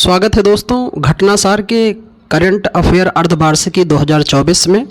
स्वागत है दोस्तों घटनासार के करंट अफेयर अर्धवार्षिकी 2024 में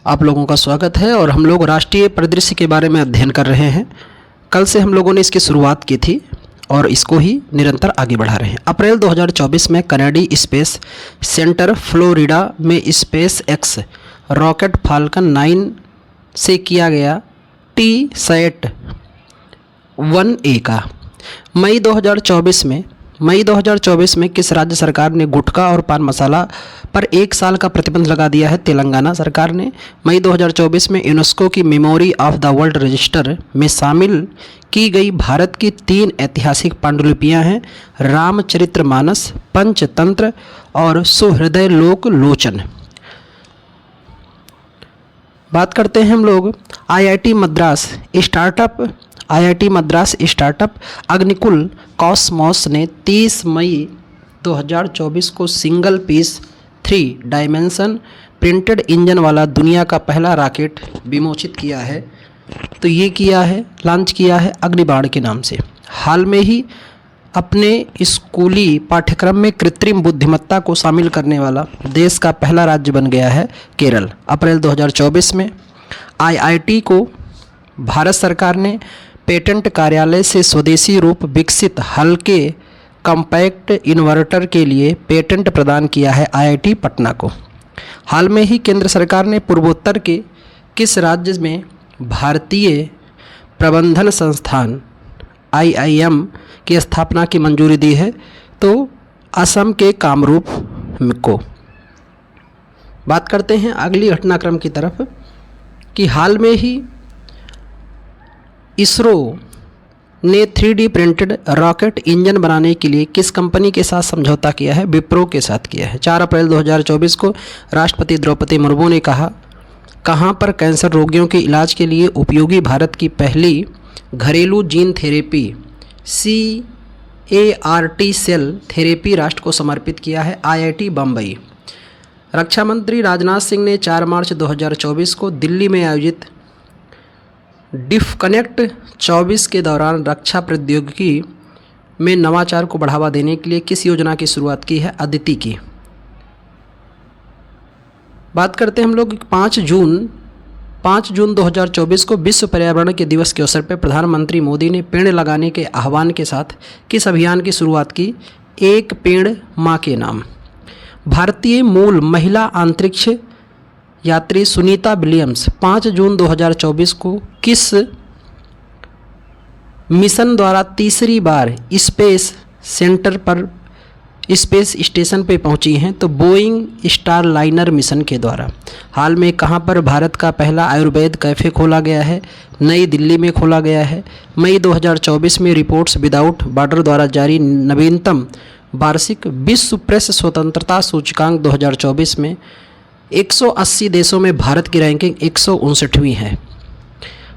आप लोगों का स्वागत है। और हम लोग राष्ट्रीय परिदृश्य के बारे में अध्ययन कर रहे हैं। कल से हम लोगों ने इसकी शुरुआत की थी और इसको ही निरंतर आगे बढ़ा रहे हैं। अप्रैल 2024 में कनाडी स्पेस सेंटर फ्लोरिडा में स्पेस एक्स रॉकेट फाल्कन 9 से किया गया टी-सैट 1A का मई 2024 में किस राज्य सरकार ने गुटखा और पान मसाला पर 1 साल का प्रतिबंध लगा दिया है? तेलंगाना सरकार ने। मई 2024 में यूनेस्को की memory of the world register में शामिल की गई भारत की 3 ऐतिहासिक पांडुलिपियां हैं, रामचरितमानस, पंचतंत्र और सुहृदय लोक लोचन। बात करते हैं हम लोग आईआईटी मद्रास स्टार्टअप अग्निकुल कॉस्मोस ने 30 मई 2024 को single piece 3 dimension printed engine वाला दुनिया का पहला रॉकेट विमोचित किया है। तो ये लॉन्च किया है अग्निबाण के नाम से। हाल में ही अपने स्कूली पाठ्यक्रम में कृत्रिम बुद्धिमत्ता को शामिल करने वाला देश का पहला राज्य बन गया है केरल। अप्रैल 2024 में आईआईटी को भारत सरकार ने पेटेंट कार्यालय से स्वदेशी रूप विकसित हल्के कॉम्पैक्ट इन्वर्टर के लिए पेटेंट प्रदान किया है आईआईटी पटना को। हाल में ही केंद्र सरकार ने पूर्वोत्तर के किस राज्य में भारतीय प्रबंधन संस्थान आईआईएम की स्थापना की मंजूरी दी है? तो असम के कामरूप को। बात करते हैं अगली घटनाक्रम की तरफ कि हाल में ही इसरो ने 3D प्रिंटेड रॉकेट इंजन बनाने के लिए किस कंपनी के साथ समझौता किया है? विप्रो के साथ किया है। 4 अप्रैल 2024 को राष्ट्रपति द्रौपदी मुर्मू ने कहाँ पर कैंसर रोगियों के इलाज के लिए उपयोगी भारत की पहली घरेलू gene therapy CAR-T cell therapy राष्ट्र को समर्पित किया है? IIT बम्बई। रक्षा मंत्री राजनाथ सिंह ने 4 मार्च 2024 को दिल्ली में आयोजित डिफकनेक्ट 24 के दौरान रक्षा प्रौद्योगिकी में नवाचार को बढ़ावा देने के लिए किस योजना की शुरुआत की है? अदिति की। बात करते हैं हम लोग 5 जून 2024 को विश्व पर्यावरण के दिवस के अवसर पर प्रधानमंत्री मोदी ने पेड़ लगाने के आह्वान के साथ किस अभियान की शुरुआत की? एक पेड़ माँ के नाम। भारतीय मूल महिला अंतरिक्ष यात्री सुनीता विलियम्स 5 जून 2024 को किस मिशन द्वारा तीसरी बार स्पेस स्टेशन पर पहुंची हैं? तो बोइंग स्टारलाइनर मिशन के द्वारा। हाल में कहां पर भारत का पहला आयुर्वेद कैफ़े खोला गया है? नई दिल्ली में खोला गया है। मई 2024 में रिपोर्ट्स विदाउट बॉर्डर द्वारा जारी नवीनतम वार्षिक विश्व प्रेस स्वतंत्रता सूचकांक 2024 में 180 देशों में भारत की रैंकिंग 159वीं है।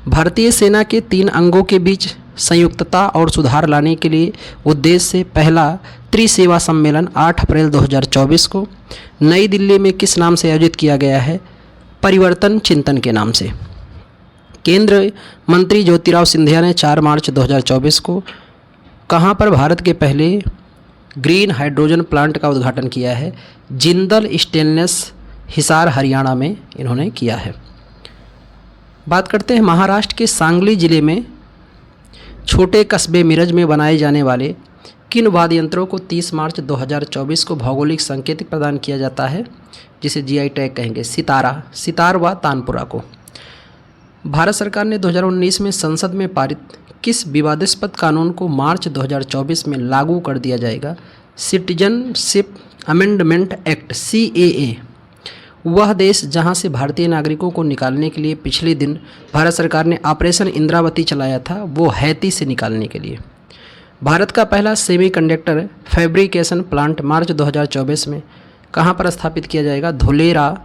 भारतीय सेना के 3 अंगों के बीच संयुक्तता और सुधार लाने के लिए उद्देश्य से पहला त्रिसेवा सम्मेलन 8 अप्रैल 2024 को नई दिल्ली में किस नाम से आयोजित किया गया है? परिवर्तन चिंतन के नाम से। केंद्र मंत्री ज्योतिराव सिंधिया ने 4 मार्च 2024 को कहां पर भारत के पहले ग्रीन हाइड्रोजन प्लांट का उद्घाटन किया है? जिंदल स्टेनलेस हिसार हरियाणा में इन्होंने किया है। बात करते हैं महाराष्ट्र के सांगली जिले में छोटे कस्बे मिरज में बनाए जाने वाले किन वाद्य यंत्रों को 30 मार्च 2024 को भौगोलिक संकेत प्रदान किया जाता है, जिसे GI टैग कहेंगे? सितार व तानपुरा को। भारत सरकार ने 2019 में संसद में पारित किस विवादास्पद कानून को मार्च 2024 में लागू कर दिया जाएगा? Citizenship amendment act CAA। वह देश जहां से भारतीय नागरिकों को निकालने के लिए पिछले दिन भारत सरकार ने ऑपरेशन इंद्रावती चलाया था, वो हैती से निकालने के लिए। भारत का पहला सेमीकंडक्टर फैब्रिकेशन प्लांट मार्च 2024 में कहां पर स्थापित किया जाएगा? धोलेरा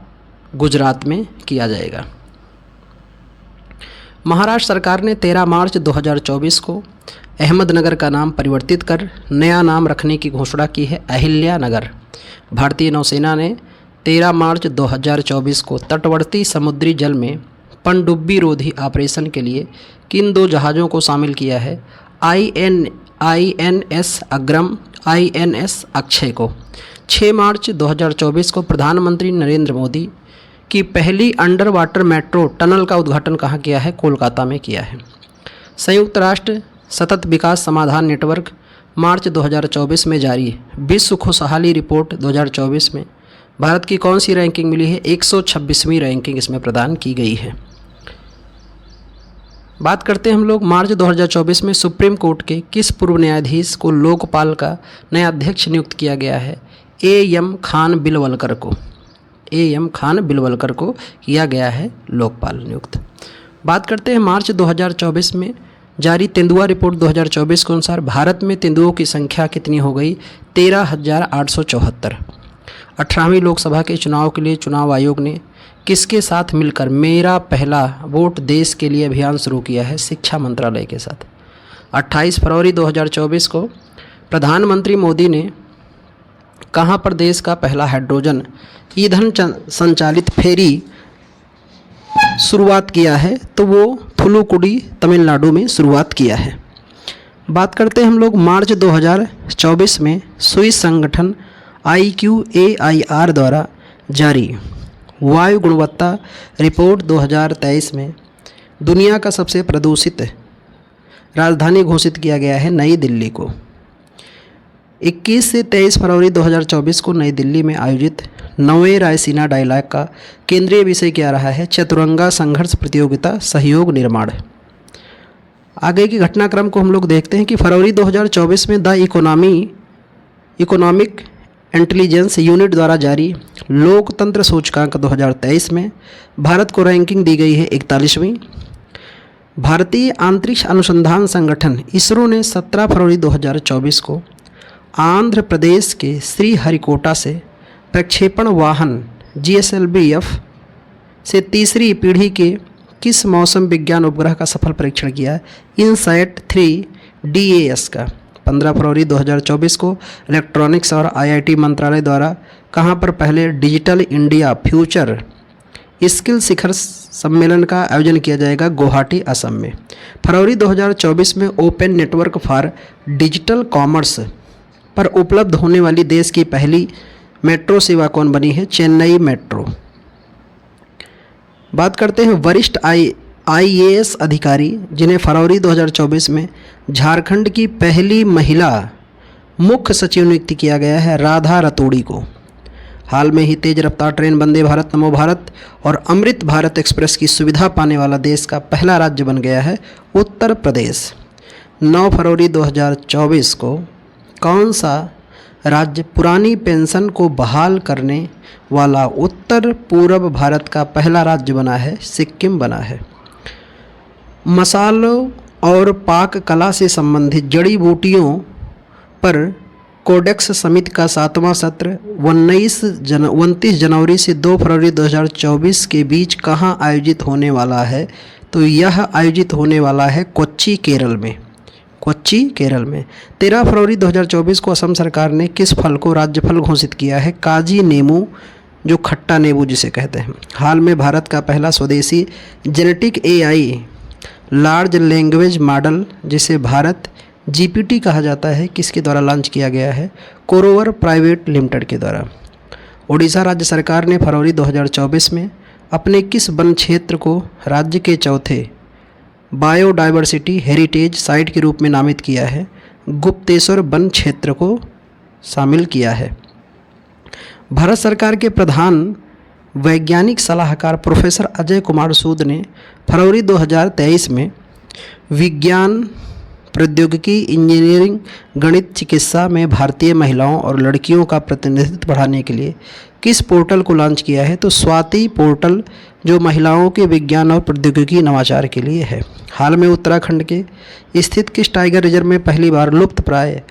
गुजरात में किया जाएगा। महाराष्ट्र सरकार ने 13 मार्च 2024 को अहमदनगर का नाम परिवर्तित कर नया नाम रखने की घोषणा की है? अहिल्यानगर। भारतीय नौसेना ने 13 मार्च 2024 को तटवर्ती समुद्री जल में पनडुब्बी रोधी ऑपरेशन के लिए किन 2 जहाज़ों को शामिल किया है? INS अग्रम, INS अक्षय को। 6 मार्च 2024 को प्रधानमंत्री नरेंद्र मोदी की पहली अंडर वाटर मेट्रो टनल का उद्घाटन कहाँ किया है? कोलकाता में किया है। संयुक्त राष्ट्र सतत विकास समाधान नेटवर्क मार्च 2024 में जारी विश्व खुशहाली रिपोर्ट 2024 में भारत की कौन सी रैंकिंग मिली है? 126वीं रैंकिंग इसमें प्रदान की गई है। बात करते हैं हम लोग मार्च 2024 में सुप्रीम कोर्ट के किस पूर्व न्यायाधीश को लोकपाल का नया अध्यक्ष नियुक्त किया गया है? AM खान बिलवलकर को। AM खान बिलवलकर को किया गया है लोकपाल नियुक्त। बात करते हैं मार्च 2024 में जारी तेंदुआ रिपोर्ट 2024 के अनुसार भारत में तेंदुओं की संख्या कितनी हो गई? 13,874। 18वीं लोकसभा के चुनाव के लिए चुनाव आयोग ने किसके साथ मिलकर मेरा पहला वोट देश के लिए अभियान शुरू किया है? शिक्षा मंत्रालय के साथ। 28 फरवरी 2024 को प्रधानमंत्री मोदी ने कहाँ पर देश का पहला हाइड्रोजन ईंधन संचालित फेरी शुरुआत किया है? तो वो थुलुकुडी तमिलनाडु में शुरुआत किया है। बात करते हैं हम लोग मार्च 2024 में स्विस संगठन IQAIR द्वारा जारी वायु गुणवत्ता रिपोर्ट 2023 में दुनिया का सबसे प्रदूषित राजधानी घोषित किया गया है नई दिल्ली को। 21 से 23 फरवरी 2024 को नई दिल्ली में आयोजित 9वें रायसीना डायलॉग का केंद्रीय विषय क्या रहा है? चतुरंगा संघर्ष प्रतियोगिता सहयोग निर्माण। आगे के घटनाक्रम को हम लोग देखते हैं कि फरवरी 2024 में द इकोनॉमिक इंटेलिजेंस यूनिट द्वारा जारी लोकतंत्र सूचकांक 2023 में भारत को रैंकिंग दी गई है 41वीं। भारतीय अंतरिक्ष अनुसंधान संगठन इसरो ने 17 फरवरी 2024 को आंध्र प्रदेश के श्रीहरिकोटा से प्रक्षेपण वाहन GSLV-F से तीसरी पीढ़ी के किस मौसम विज्ञान उपग्रह का सफल परीक्षण किया है? इनसैट 3 DAS का। 15 फरवरी 2024 को इलेक्ट्रॉनिक्स और IIT मंत्रालय द्वारा कहाँ पर पहले डिजिटल इंडिया फ्यूचर स्किल शिखर सम्मेलन का आयोजन किया जाएगा? गुवाहाटी असम में। फरवरी 2024 में open network for digital commerce पर उपलब्ध होने वाली देश की पहली मेट्रो सेवा कौन बनी है? चेन्नई मेट्रो। बात करते हैं वरिष्ठ IAS अधिकारी जिन्हें फरवरी 2024 में झारखंड की पहली महिला मुख्य सचिव नियुक्त किया गया है राधा रतूड़ी को। हाल में ही तेज रफ्तार ट्रेन वंदे भारत, नमो भारत और अमृत भारत एक्सप्रेस की सुविधा पाने वाला देश का पहला राज्य बन गया है उत्तर प्रदेश। 9 फरवरी 2024 को कौन सा राज्य पुरानी पेंशन को बहाल करने वाला उत्तर पूर्व भारत का पहला राज्य बना है? सिक्किम बना है। मसालों और पाक कला से संबंधित जड़ी बूटियों पर कोडेक्स समिति का 7वां सत्र 29 जनवरी से 2 फरवरी 2024 के बीच कहाँ आयोजित होने वाला है? तो यह आयोजित होने वाला है कोच्चि केरल में। कोच्चि केरल में। 13 फरवरी 2024 को असम सरकार ने किस फल को राज्य फल घोषित किया है? काजी नींबू, जो खट्टा नींबू जिसे कहते हैं। हाल में भारत का पहला स्वदेशी genetic AI large language model जिसे भारत GPT कहा जाता है किसके द्वारा लॉन्च किया गया है? कोरोवर प्राइवेट लिमिटेड के द्वारा। ओडिशा राज्य सरकार ने फरवरी 2024 में अपने किस वन क्षेत्र को राज्य के चौथे बायोडाइवर्सिटी हेरिटेज साइट के रूप में नामित किया है? गुप्तेश्वर वन क्षेत्र को शामिल किया है। भारत सरकार के प्रधान वैज्ञानिक सलाहकार प्रोफेसर अजय कुमार सूद ने फरवरी 2023 में विज्ञान, प्रौद्योगिकी, इंजीनियरिंग, गणित, चिकित्सा में भारतीय महिलाओं और लड़कियों का प्रतिनिधित्व बढ़ाने के लिए किस पोर्टल को लॉन्च किया है? तो स्वाति पोर्टल, जो महिलाओं के विज्ञान और प्रौद्योगिकी नवाचार के लिए है। हाल में उत्तराखंड के स्थित किस टाइगर रिजर्व में पहली बार लुप्त प्राय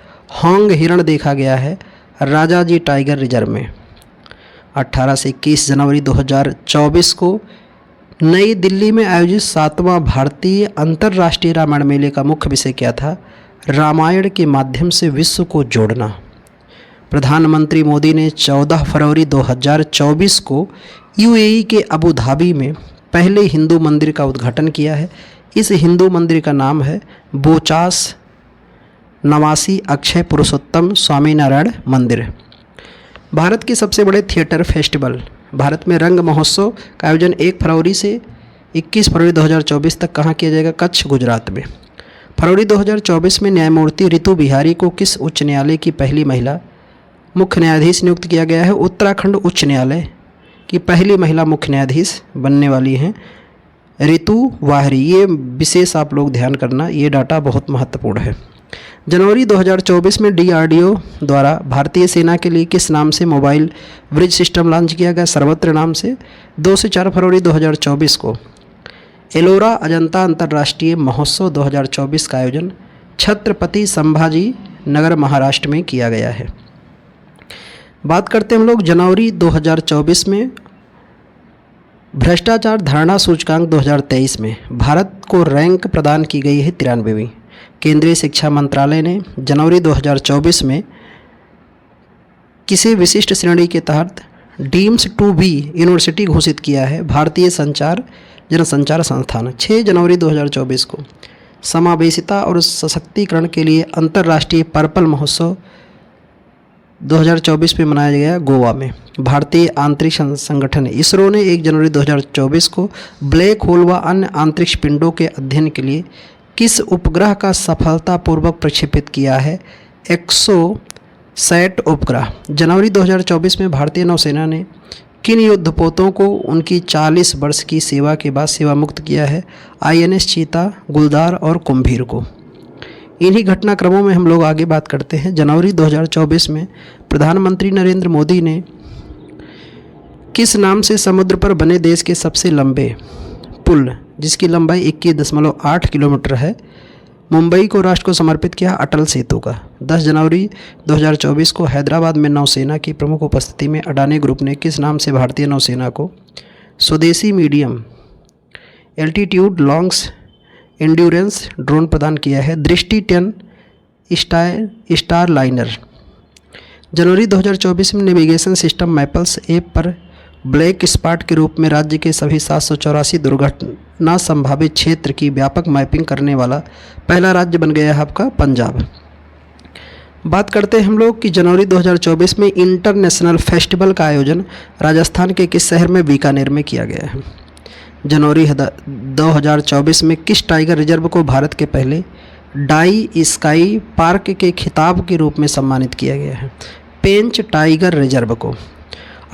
होंग हिरण देखा गया है? राजाजी टाइगर रिजर्व में। 18 से 21 जनवरी 2024 को नई दिल्ली में आयोजित 7वां भारतीय अंतर्राष्ट्रीय रामायण मेले का मुख्य विषय क्या था? रामायण के माध्यम से विश्व को जोड़ना। प्रधानमंत्री मोदी ने 14 फरवरी 2024 को UAE के अबू धाबी में पहले हिंदू मंदिर का उद्घाटन किया है। इस हिंदू मंदिर का नाम है बोचास नवासी अक्षय पुरुषोत्तम स्वामीनारायण मंदिर। भारत के सबसे बड़े थिएटर फेस्टिवल। भारत में रंग महोत्सव का आयोजन 1 फरवरी से 21 फरवरी 2024 तक कहाँ किया जाएगा? कच्छ, गुजरात में। फरवरी 2024 में न्यायमूर्ति रितु बिहारी को किस उच्च न्यायालय की पहली महिला मुख्य न्यायाधीश नियुक्त किया गया है? उत्तराखंड उच्च न्यायालय की पहली महिला मुख्य न्यायाधीश बनने वाली हैं रितु वाहरी। ये विशेष आप लोग ध्यान करना, ये डाटा बहुत महत्वपूर्ण है। जनवरी 2024 में DRDO द्वारा भारतीय सेना के लिए किस नाम से मोबाइल ब्रिज सिस्टम लॉन्च किया गया? सर्वत्र नाम से। 2 से 4 फरवरी 2024 को एलोरा अजंता अंतर्राष्ट्रीय महोत्सव 2024 का आयोजन छत्रपति संभाजी नगर महाराष्ट्र में किया गया है। बात करते हैं हम लोग जनवरी 2024 में भ्रष्टाचार धारणा सूचकांक 2023 में भारत को रैंक प्रदान की गई है 93वीं। केंद्रीय शिक्षा मंत्रालय ने जनवरी 2024 में किसी विशिष्ट श्रेणी के तहत डीम्स टू बी यूनिवर्सिटी घोषित किया है? भारतीय जनसंचार संस्थान। 6 जनवरी 2024 को समावेशिता और सशक्तिकरण के लिए अंतर्राष्ट्रीय पर्पल महोत्सव 2024 में मनाया गया गोवा में। भारतीय अंतरिक्ष संगठन इसरो ने 1 जनवरी 2024 को ब्लैक होल व अन्य अंतरिक्ष पिंडों के अध्ययन के लिए किस उपग्रह का सफलतापूर्वक प्रक्षेपित किया है? एक्सोसैट उपग्रह। जनवरी 2024 में भारतीय नौसेना ने किन युद्धपोतों को उनकी 40 वर्ष की सेवा के बाद सेवा मुक्त किया है? INS चीता, गुलदार और कुंभीर को। इन्हीं घटनाक्रमों में हम लोग आगे बात करते हैं। जनवरी 2024 में प्रधानमंत्री नरेंद्र मोदी ने किस नाम से समुद्र पर बने देश के सबसे लंबे पुल, जिसकी लंबाई 21.8 किलोमीटर है, मुंबई को राष्ट्र को समर्पित किया? अटल सेतु का। 10 जनवरी 2024 को हैदराबाद में नौसेना की प्रमुख उपस्थिति में अडानी ग्रुप ने किस नाम से भारतीय नौसेना को स्वदेशी medium altitude longs endurance drone प्रदान किया है? दृष्टि 10 स्टार लाइनर। जनवरी 2024 में नेविगेशन सिस्टम मैपल्स ऐप पर ब्लैक स्पॉट के रूप में राज्य के सभी 784 दुर्घटना संभावित क्षेत्र की व्यापक मैपिंग करने वाला पहला राज्य बन गया है आपका पंजाब। बात करते हैं हम लोग कि जनवरी 2024 में इंटरनेशनल फेस्टिवल का आयोजन राजस्थान के किस शहर में? बीकानेर में किया गया है। जनवरी 2024 में किस टाइगर रिजर्व को भारत के पहले डाई स्काई पार्क के खिताब के रूप में सम्मानित किया गया है? पेंच टाइगर रिजर्व को।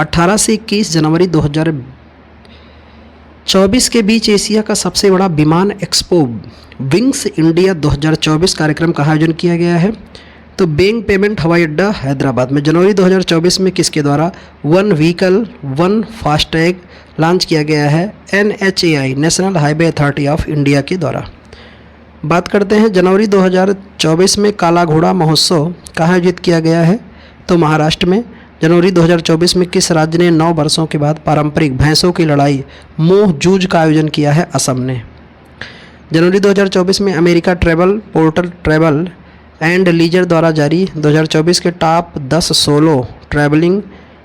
18 से 21 जनवरी 2024 के बीच एशिया का सबसे बड़ा विमान एक्सपो विंग्स इंडिया 2024 कार्यक्रम का आयोजन किया गया है? तो बैंक पेमेंट हवाई अड्डा हैदराबाद में। जनवरी 2024 में किसके द्वारा one vehicle one FASTag launch किया गया है? NHAI national highway authority of India के द्वारा। बात करते हैं जनवरी 2024 में काला घोड़ा महोत्सव कहाँ आयोजित किया गया है? तो महाराष्ट्र में। जनवरी 2024 में किस राज्य ने 9 वर्षों के बाद पारंपरिक भैंसों की लड़ाई मोह जूझ का आयोजन किया है? असम ने। जनवरी 2024 में America travel portal travel and leisure द्वारा जारी 2024 के टॉप 10 सोलो ट्रैवलिंग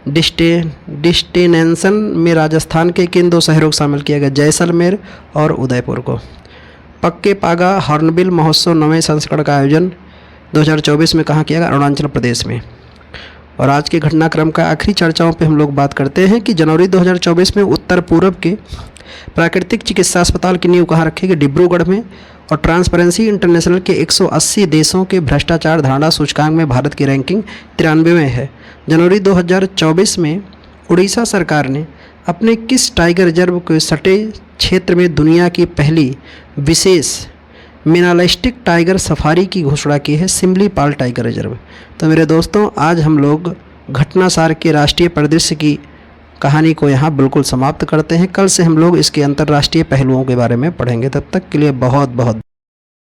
डेस्टिनेशन में राजस्थान के किन 2 शहरों को शामिल किया गया? जैसलमेर और उदयपुर को। पक्के पागा हॉर्नबिल महोत्सव 9वें संस्करण का आयोजन 2024 में कहाँ किया गया? अरुणाचल प्रदेश में। और आज के घटनाक्रम का आखिरी चर्चाओं पे हम लोग बात करते हैं कि जनवरी 2024 में उत्तर पूर्व के प्राकृतिक चिकित्सा अस्पताल की नींव कहाँ रखी गई? डिब्रूगढ़ में। और ट्रांसपेरेंसी इंटरनेशनल के 180 देशों के भ्रष्टाचार धारणा सूचकांक में भारत की रैंकिंग 93वें है। जनवरी 2024 में उड़ीसा सरकार ने अपने किस टाइगर रिजर्व के सटे क्षेत्र में दुनिया की पहली विशेष मिनालिस्टिक टाइगर सफारी की घोषणा की है? Similipal tiger reserve. तो मेरे दोस्तों, आज हम लोग घटनासार के राष्ट्रीय परिदृश्य की कहानी को यहाँ बिल्कुल समाप्त करते हैं। कल से हम लोग इसके अंतर्राष्ट्रीय पहलुओं के बारे में पढ़ेंगे। तब तक के लिए बहुत बहुत